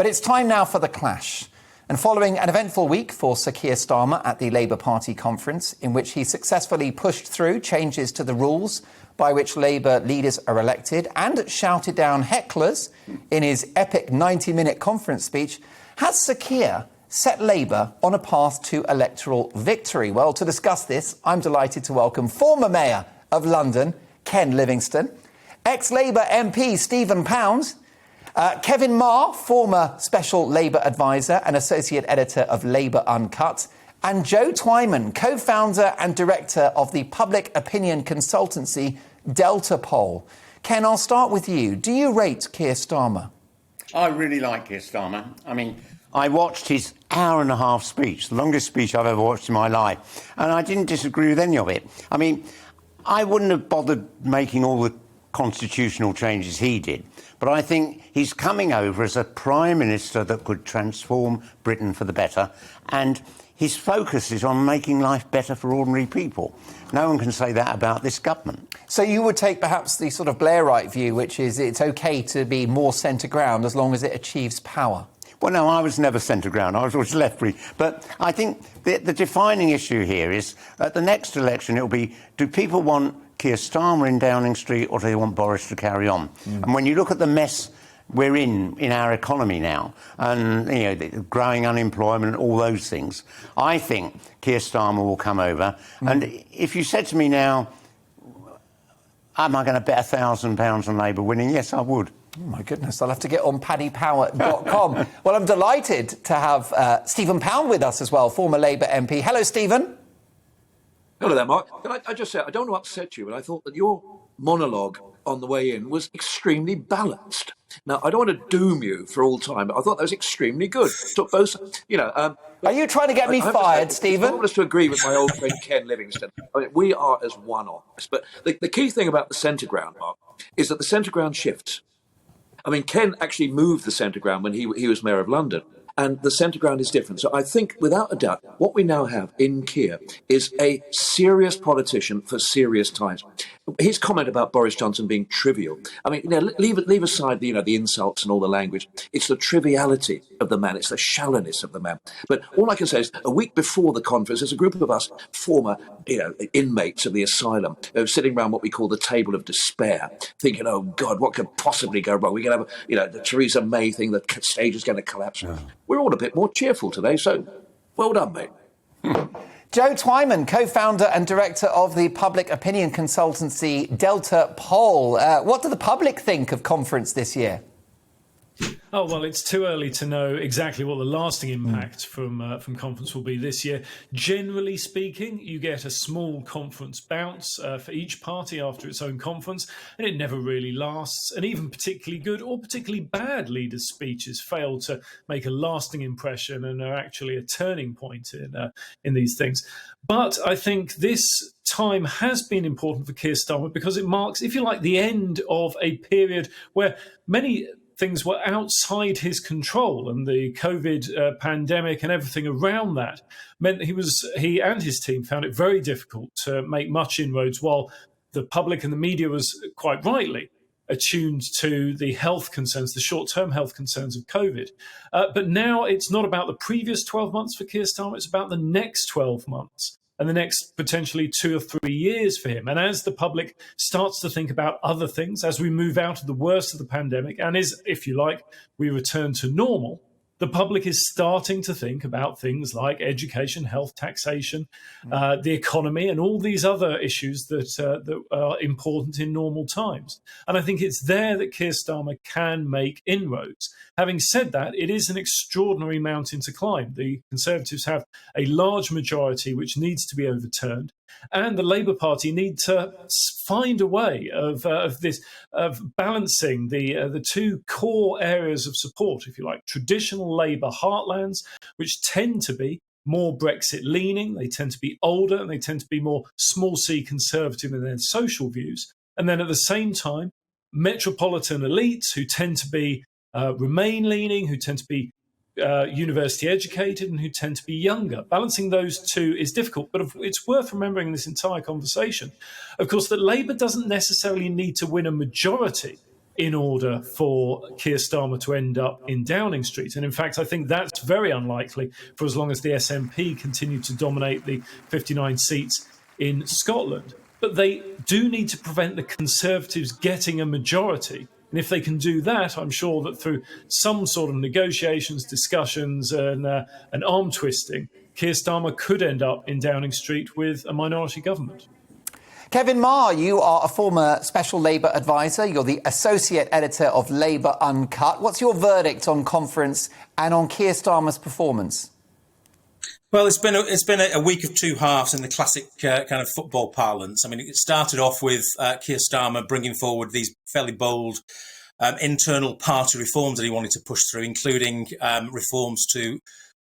But it's time now for the clash. And following an eventful week for Sir Keir Starmer at the Labour Party conference, in which he successfully pushed through changes to the rules by which Labour leaders are elected and shouted down hecklers in his epic 90-minute conference speech, has Sir Keir set Labour on a path to electoral victory? Well, to discuss this, I'm delighted to welcome former Mayor of London, Ken Livingstone, ex-Labour MP Stephen Pound, Kevin Marr, former Special Labour Advisor and Associate Editor of Labour Uncut, and Joe Twyman, co-founder and director of the public opinion consultancy Delta Poll. Ken, I'll start with you. Do you rate Keir Starmer? I really like Keir Starmer. I mean, I watched his hour-and-a-half speech, the longest speech I've ever watched in my life, and I didn't disagree with any of it. I mean, I wouldn't have bothered making all the constitutional changes he did, but I think he's coming over as a Prime Minister that could transform Britain for the better, and his focus is on making life better for ordinary people. No one can say that about this government. So you would take perhaps the sort of Blairite view, which is it's OK to be more centre ground as long as it achieves power? Well, no, I was never centre ground. I was always left-wing. But I think the defining issue here is at the next election it'll be, do people want Keir Starmer in Downing Street or do they want Boris to carry on? And when you look at the mess we're in our economy now, and the growing unemployment, all those things, I think Keir Starmer will come over. And if you said to me now, am I going to bet £1,000 on Labour winning? Yes, I would. Oh, my goodness, I'll have to get on paddypower.com. Well, I'm delighted to have Stephen Pound with us as well, former Labour MP. Hello, Stephen. Hello there, Mark. Can I just say, I don't want to upset you, but I thought that your monologue on the way in was extremely balanced. Now, I don't want to doom you for all time, but I thought that was extremely good. Took both, Are you trying to get me fired, Stephen? I want us to agree with my old friend Ken Livingstone. I mean, we are as one on this. But the key thing about the centre ground, Mark, is that the centre ground shifts. I mean, Ken actually moved the centre ground when he was Mayor of London, and the centre ground is different. So I think, without a doubt, what we now have in Keir is a serious politician for serious times. His comment about Boris Johnson being trivial, I mean, leave aside the insults and all the language. It's the triviality of the man. It's the shallowness of the man. But all I can say is, a week before the conference, there's a group of us former, inmates of the asylum sitting around what we call the table of despair, thinking, oh God, what could possibly go wrong? We're going to have, the Theresa May thing, the stage is going to collapse. Yeah. We're all a bit more cheerful today, so well done, mate. Joe Twyman, co-founder and director of the public opinion consultancy Delta Poll. What do the public think of conference this year? Oh, well, it's too early to know exactly what the lasting impact from conference will be this year. Generally speaking, you get a small conference bounce for each party after its own conference, and it never really lasts. And even particularly good or particularly bad leaders' speeches fail to make a lasting impression and are actually a turning point in these things. But I think this time has been important for Keir Starmer because it marks, if you like, the end of a period where many things were outside his control, and the COVID pandemic and everything around that meant that he and his team found it very difficult to make much inroads, while the public and the media was quite rightly attuned to the health concerns, the short-term health concerns of COVID. But now it's not about the previous 12 months for Keir Starmer, it's about the next 12 months. And the next potentially 2 or 3 years for him. And as the public starts to think about other things, as we move out of the worst of the pandemic, and if you like, we return to normal, the public is starting to think about things like education, health, taxation, the economy, and all these other issues that are important in normal times. And I think it's there that Keir Starmer can make inroads. Having said that, it is an extraordinary mountain to climb. The Conservatives have a large majority which needs to be overturned, and the Labour Party need to find a way of balancing the two core areas of support, if you like, traditional Labour heartlands, which tend to be more Brexit leaning, they tend to be older, and they tend to be more small c conservative in their social views, and then at the same time, metropolitan elites who tend to be Remain leaning, who tend to be university educated and who tend to be younger. Balancing those two is difficult, but it's worth remembering in this entire conversation, of course, that Labour doesn't necessarily need to win a majority in order for Keir Starmer to end up in Downing Street. And in fact, I think that's very unlikely for as long as the SNP continue to dominate the 59 seats in Scotland. But they do need to prevent the Conservatives getting a majority. And if they can do that, I'm sure that through some sort of negotiations, discussions, and arm twisting, Keir Starmer could end up in Downing Street with a minority government. Kevin Marr, you are a former Special Labour advisor. You're the associate editor of Labour Uncut. What's your verdict on conference and on Keir Starmer's performance? Well, it's been a week of two halves in the classic kind of football parlance. I mean, it started off with Keir Starmer bringing forward these fairly bold internal party reforms that he wanted to push through, including reforms to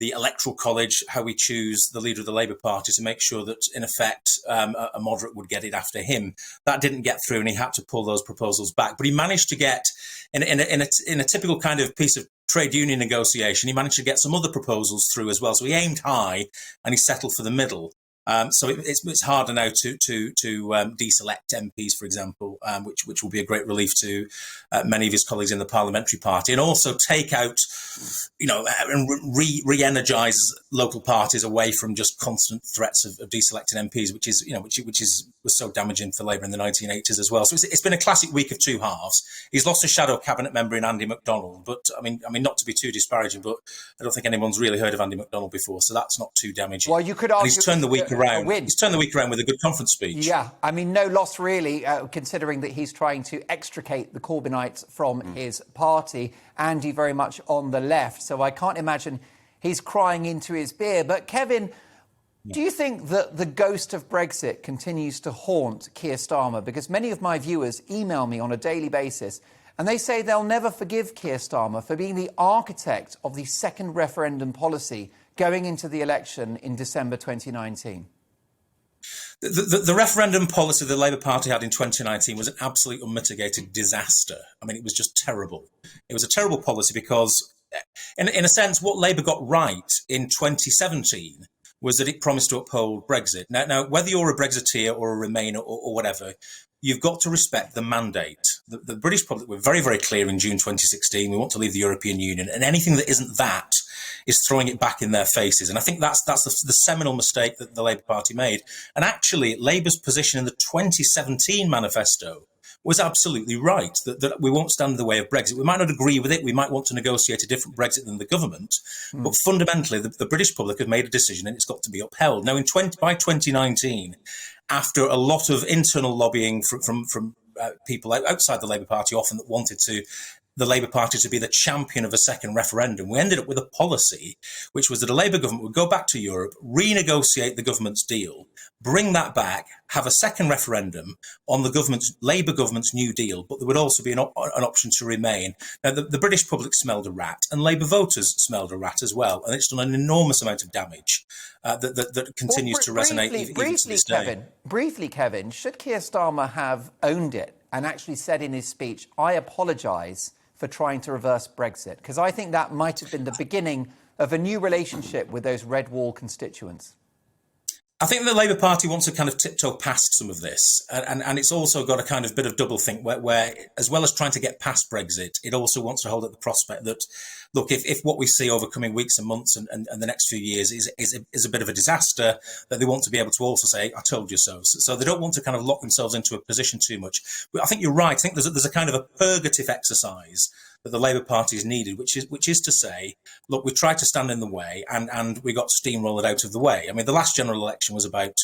the Electoral College, how we choose the leader of the Labour Party, to make sure that, in effect, a moderate would get it after him. That didn't get through, and he had to pull those proposals back. But he managed to get, in a typical kind of piece of trade union negotiation, he managed to get some other proposals through as well. So he aimed high, and he settled for the middle. So it's harder now to deselect MPs, for example, which will be a great relief to many of his colleagues in the parliamentary party, and also take out, and re-energise local parties away from just constant threats of deselecting MPs, which was so damaging for Labour in the 1980s as well. So it's been a classic week of two halves. He's lost a shadow cabinet member in Andy McDonald, but I mean, not to be too disparaging, but I don't think anyone's really heard of Andy McDonald before, so that's not too damaging. Well, you could argue, and he's turned the week around. He's turned the week around with a good conference speech. Yeah, I mean, no loss really, considering that he's trying to extricate the Corbynites from his party. Andy very much on the left, so I can't imagine he's crying into his beer. But Kevin, do you think that the ghost of Brexit continues to haunt Keir Starmer? Because many of my viewers email me on a daily basis, and they say they'll never forgive Keir Starmer for being the architect of the second referendum policy going into the election in December 2019. The referendum policy the Labour Party had in 2019 was an absolute unmitigated disaster. I mean, it was just terrible. It was a terrible policy because, in a sense, what Labour got right in 2017 was that it promised to uphold Brexit. Now, whether you're a Brexiteer or a Remainer or whatever, you've got to respect the mandate. The British public were very, very clear in June 2016. We want to leave the European Union, and anything that isn't that is throwing it back in their faces. And I think that's the seminal mistake that the Labour Party made. And actually, Labour's position in the 2017 manifesto was absolutely right, that we won't stand in the way of Brexit. We might not agree with it. We might want to negotiate a different Brexit than the government. But fundamentally, the British public have made a decision and it's got to be upheld. Now, by 2019, after a lot of internal lobbying from people outside the Labour Party, often that wanted the Labour Party to be the champion of a second referendum, we ended up with a policy which was that a Labour government would go back to Europe, renegotiate the government's deal, bring that back, have a second referendum on the Labour government's new deal, but there would also be an option to remain. Now, the British public smelled a rat, and Labour voters smelled a rat as well, and it's done an enormous amount of damage that continues to resonate even to this day. Briefly, Kevin, should Keir Starmer have owned it and actually said in his speech, I apologise for trying to reverse Brexit? Because I think that might have been the beginning of a new relationship with those red wall constituents. I think the Labour Party wants to kind of tiptoe past some of this. And it's also got a kind of bit of double think where, as well as trying to get past Brexit, it also wants to hold up the prospect that, look, if what we see over coming weeks and months and the next few years is a bit of a disaster, that they want to be able to also say, I told you so. So they don't want to kind of lock themselves into a position too much. But I think you're right. I think there's a kind of a purgative exercise that the Labour Party has needed, which is to say, look, we tried to stand in the way and we got steamrolled out of the way. I mean, the last general election was about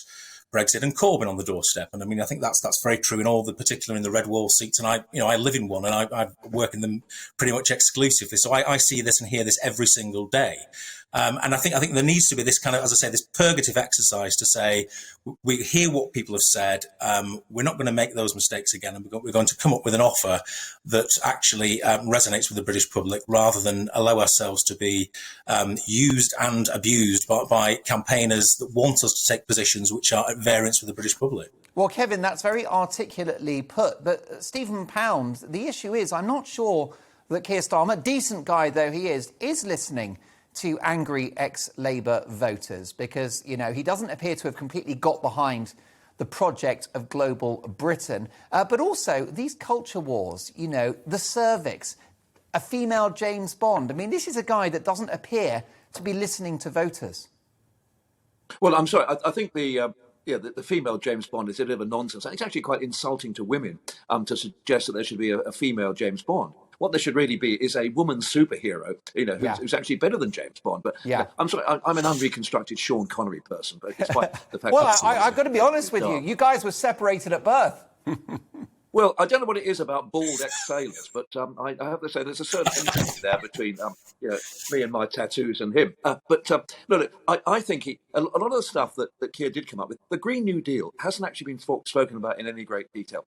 Brexit and Corbyn on the doorstep. And I mean, I think that's very true in all the, particular in the red wall seats. And I live in one and I work in them pretty much exclusively. So I see this and hear this every single day. And I think there needs to be this kind of, as I say, this purgative exercise to say, we hear what people have said. We're not going to make those mistakes again. And we're going to come up with an offer that actually resonates with the British public rather than allow ourselves to be used and abused by campaigners that want us to take positions which are at variance with the British public. Well, Kevin, that's very articulately put. But Stephen Pound, the issue is, I'm not sure that Keir Starmer, decent guy though he is listening to angry ex-Labour voters because, he doesn't appear to have completely got behind the project of global Britain. But also these culture wars, you know, the cervix, a female James Bond. I mean, this is a guy that doesn't appear to be listening to voters. Well, I'm sorry. I think the female James Bond is a bit of a nonsense. It's actually quite insulting to women to suggest that there should be a female James Bond. What there should really be is a woman superhero, you know, who's actually better than James Bond. But I'm sorry, I'm an unreconstructed Sean Connery person, but despite the fact. Well, I've got to be honest with you. You guys were separated at birth. Well, I don't know what it is about bald ex-sailors, but I have to say there's a certain intimacy there between me and my tattoos and him. Look, I think a lot of the stuff that Keir did come up with, the Green New Deal, hasn't actually been spoken about in any great detail.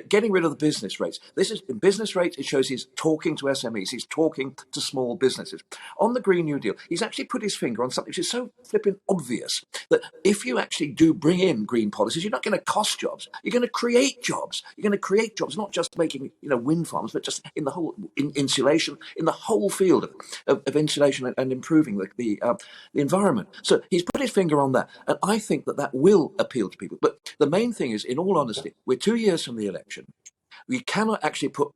Getting rid of the business rates. This is in business rates. It shows he's talking to SMEs. He's talking to small businesses. On the Green New Deal, he's actually put his finger on something which is so flipping obvious that if you actually do bring in green policies, you're not going to cost jobs. You're going to create jobs. You're going to create jobs, not just making wind farms, but just in the whole insulation, in the whole field of insulation and improving the environment. So he's put his finger on that, and I think that will appeal to people. But the main thing is, in all honesty, we're 2 years from the election. We cannot actually put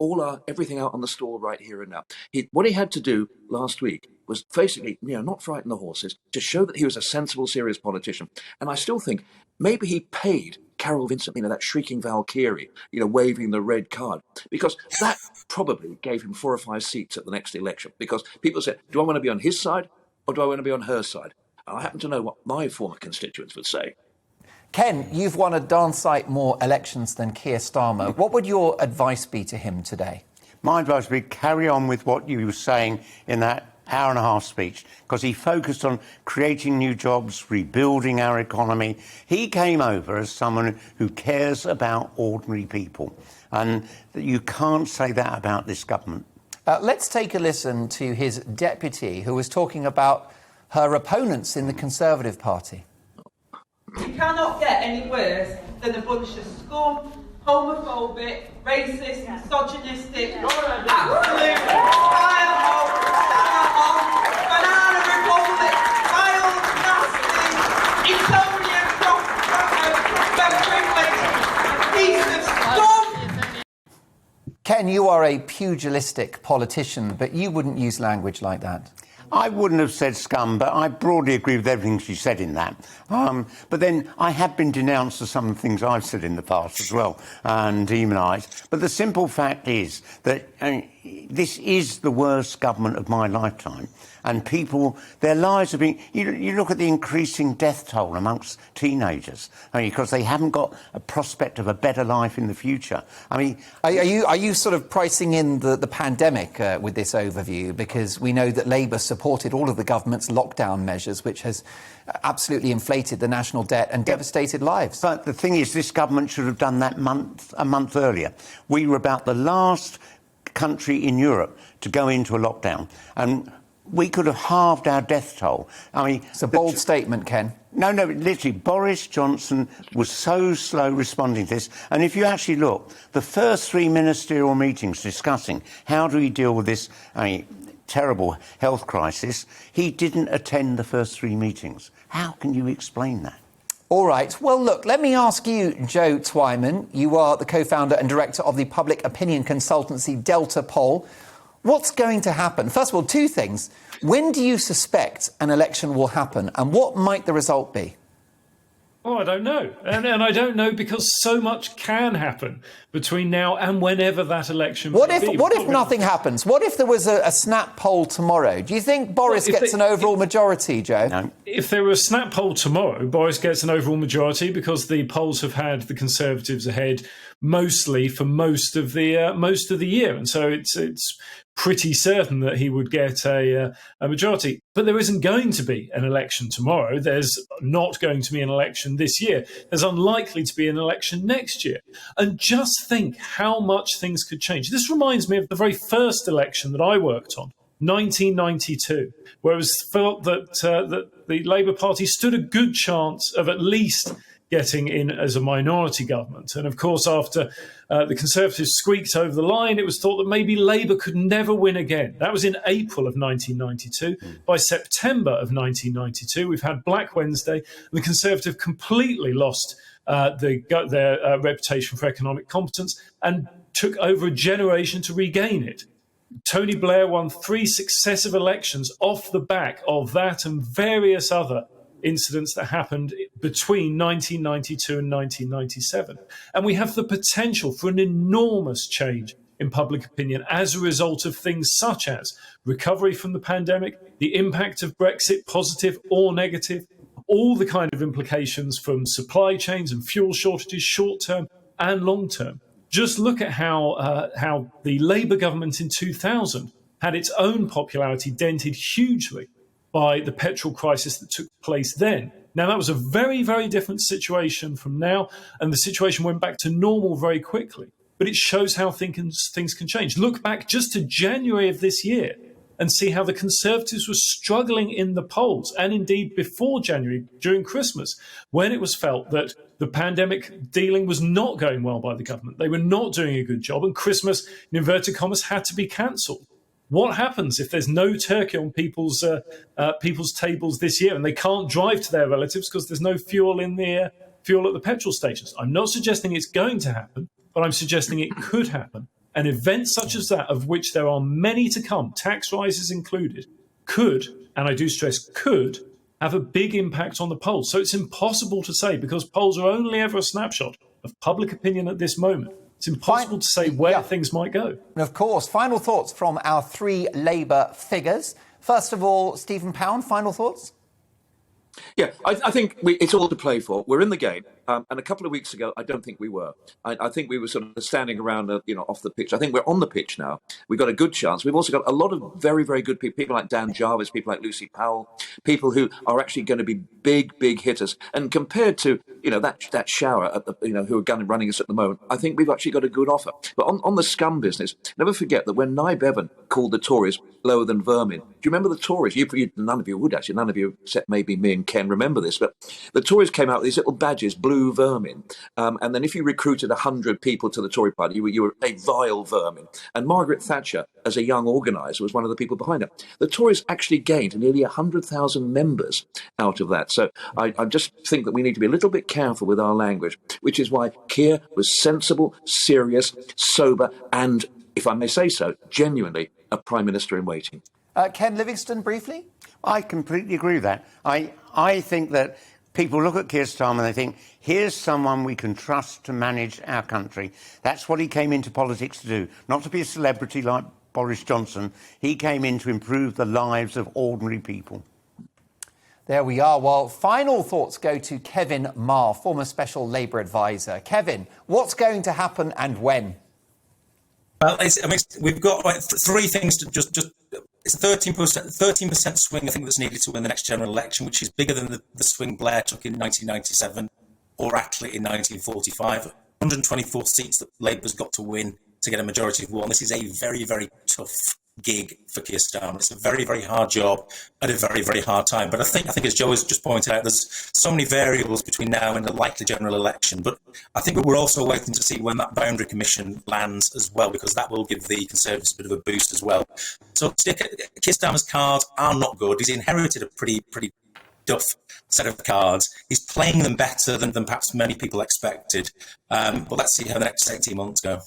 everything out on the stall right here and now. What he had to do last week was basically, not frighten the horses, to show that he was a sensible, serious politician. And I still think maybe he paid Carol Vincent, that shrieking Valkyrie, waving the red card, because that probably gave him 4 or 5 seats at the next election. Because people said, do I want to be on his side or do I want to be on her side? And I happen to know what my former constituents would say. Ken, you've won a darn sight more elections than Keir Starmer. What would your advice be to him today? My advice would be carry on with what you were saying in that hour-and-a-half speech, because he focused on creating new jobs, rebuilding our economy. He came over as someone who cares about ordinary people, and you can't say that about this government. Let's take a listen to his deputy, who was talking about her opponents in the Conservative Party. You cannot get any worse than a bunch of scum, homophobic, racist, misogynistic, absolute vile, banana republic, vile, nasty, Etonian, privileged piece of scum. Ken, you are a pugilistic politician, but you wouldn't use language like that. I wouldn't have said scum, but I broadly agree with everything she said in that. But then I have been denounced for some of the things I've said in the past as well, and demonised. But the simple fact is that this is the worst government of my lifetime. And people, their lives have been... You look at the increasing death toll amongst teenagers, because they haven't got a prospect of a better life in the future. Are you sort of pricing in the pandemic with this overview? Because we know that Labour supported all of the government's lockdown measures, which has absolutely inflated the national debt and devastated lives. But the thing is, this government should have done that a month earlier. We were about the last country in Europe to go into a lockdown, and we could have halved our death toll. It's a bold statement, Ken. No, literally, Boris Johnson was so slow responding to this. And if you actually look, the first 3 ministerial meetings discussing how do we deal with this terrible health crisis, he didn't attend the first 3 meetings. How can you explain that? All right. Well, look, let me ask you, Joe Twyman. You are the co-founder and director of the public opinion consultancy Delta Poll. What's going to happen? First of all, 2 things. When do you suspect an election will happen, and what might the result be? Oh, I don't know. And I don't know because so much can happen between now and whenever that election What may be. What if nothing happens? What if there was a snap poll tomorrow? Do you think Boris gets an overall majority, Joe? No. If there were a snap poll tomorrow, Boris gets an overall majority because the polls have had the Conservatives ahead mostly for most of the year, and so it's pretty certain that he would get a majority. But there isn't going to be an election tomorrow. There's not going to be an election this year. There's unlikely to be an election next year. And just think how much things could change. This reminds me of the very first election that I worked on, 1992, where it was felt that the Labour Party stood a good chance of at least getting in as a minority government. And of course, after the Conservatives squeaked over the line, it was thought that maybe Labour could never win again. That was in April of 1992. By September of 1992, we've had Black Wednesday, and the Conservative completely lost their reputation for economic competence and took over a generation to regain it. Tony Blair won 3 successive elections off the back of that and various other incidents that happened between 1992 and 1997. And we have the potential for an enormous change in public opinion as a result of things such as recovery from the pandemic, the impact of Brexit, positive or negative, all the kind of implications from supply chains and fuel shortages, short-term and long-term. Just look at how the Labour government in 2000 had its own popularity dented hugely by the petrol crisis that took place then. Now, that was a very, very different situation from now, and the situation went back to normal very quickly. But it shows how things can change. Look back just to January of this year and see how the Conservatives were struggling in the polls, and indeed before January, during Christmas, when it was felt that the pandemic dealing was not going well by the government. They were not doing a good job, and Christmas, in inverted commas, had to be cancelled. What happens if there's no turkey on people's tables this year and they can't drive to their relatives because there's no fuel at the petrol stations? I'm not suggesting it's going to happen, but I'm suggesting it could happen. And events such as that, of which there are many to come, tax rises included, could, and I do stress could, have a big impact on the polls. So it's impossible to say, because polls are only ever a snapshot of public opinion at this moment. It's impossible to say where things might go. And of course, final thoughts from our 3 Labour figures. First of all, Stephen Pound, final thoughts? Yeah, I think it's all to play for. We're in the game. And a couple of weeks ago, I don't think we were. I think we were sort of standing around, off the pitch. I think we're on the pitch now. We've got a good chance. We've also got a lot of very, very good people like Dan Jarvis, people like Lucy Powell, people who are actually going to be big, big hitters. And compared to, that shower at the, who are running us at the moment, I think we've actually got a good offer. But on the scum business, never forget that when Nye Bevan called the Tories lower than vermin, do you remember the Tories? None of you would actually. None of you, except maybe me and Ken, remember this. But the Tories came out with these little badges, blue vermin. And then if you recruited 100 people to the Tory party, you were a vile vermin. And Margaret Thatcher, as a young organiser, was one of the people behind it. The Tories actually gained nearly 100,000 members out of that. So I just think that we need to be a little bit careful with our language, which is why Keir was sensible, serious, sober, and, if I may say so, genuinely a Prime Minister in waiting. Ken Livingstone, briefly? I completely agree with that. I think that people look at Keir Starmer and they think, here's someone we can trust to manage our country. That's what he came into politics to do, not to be a celebrity like Boris Johnson. He came in to improve the lives of ordinary people. There we are. Well, final thoughts go to Kevin Marr, former Special Labour Advisor. Kevin, what's going to happen and when? Well, we've got 3 things to just. It's a 13% swing, I think, that's needed to win the next general election, which is bigger than the swing Blair took in 1997 or Attlee in 1945. 124 seats that Labour's got to win to get a majority of 1. This is a very, very tough gig for Keir Starmer. It's a very, very hard job at a very, very hard time. But I think as Joe has just pointed out, there's so many variables between now and the likely general election. But I think we're also waiting to see when that boundary commission lands as well, because that will give the Conservatives a bit of a boost as well. So Keir Starmer's cards are not good. He's inherited a pretty duff set of cards. He's playing them better than perhaps many people expected. But let's see how the next 18 months go.